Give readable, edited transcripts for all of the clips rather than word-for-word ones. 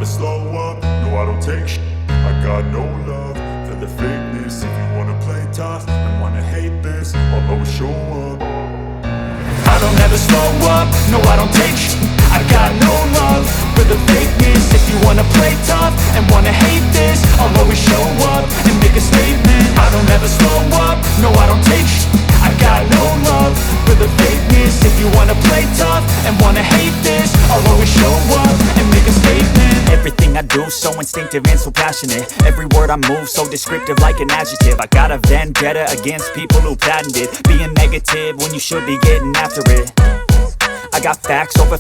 never slow up, no I don't take shit. I got no love for the fakeness. If you wanna play tough and wanna hate this, I'll always show up. I don't ever slow up, no I don't take shit. I got no love for the fakeness. If you wanna play tough and wanna hate this, I'll always show up and make a statement. I don't ever slow up, no I don't take shit. I got no love for the fakeness. If you wanna play tough and wanna hate this, I'll always show up and make a statement. Everything I do so instinctive and so passionate. Every word I move so descriptive like an adjective. I got a vendetta against people who patented being negative when you should be getting after it. I got facts over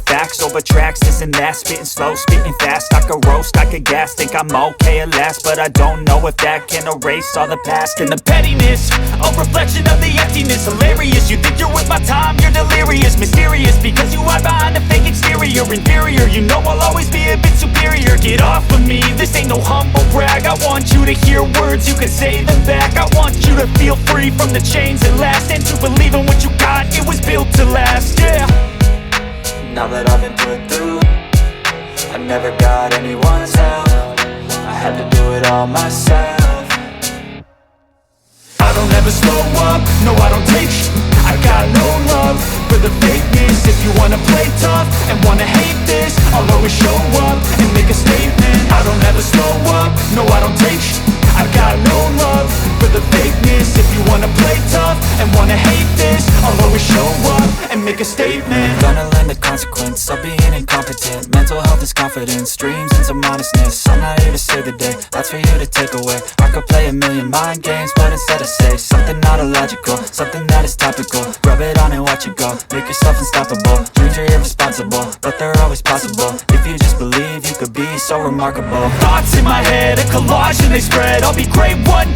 tracks, this and that. Spitting slow, spitting fast. I could roast, I could gas. Think I'm okay at last, but I don't know if that can erase all the past. And the pettiness, a reflection of the emptiness. Hilarious, you think you're with my time, you're delirious. Mysterious, because you hide behind a fake exterior. Inferior, you know I'll always be a bit superior. Get off of me, this ain't no humble brag. I want you to hear words, you can say them back. I want you to feel free from the chains that last, and to believe in what you got, it was built to last, yeah. Now that I've been put through, I never got anyone's help. I had to do it all myself. I don't ever slow up, no I don't take shit. I got no love for the fakeness. If you wanna play tough and wanna hate this, I'll always show up and make a statement. I don't ever slow up, no I don't take shit. I got no love for the fakeness. If you wanna play tough and wanna hate this, I'll always show up and make a statement. Gonna learn the consequence of being incompetent. Mental health is confidence, dreams and some honestness. I'm not here to save the day, that's for you to take away. I could play a million mind games, but instead I say something not illogical, something that is topical. Rub it on and watch it go, make yourself unstoppable. Dreams are irresponsible, but they're always possible. If you just believe, you could be so remarkable. Thoughts in my head, a collage and they spread. I'll be great one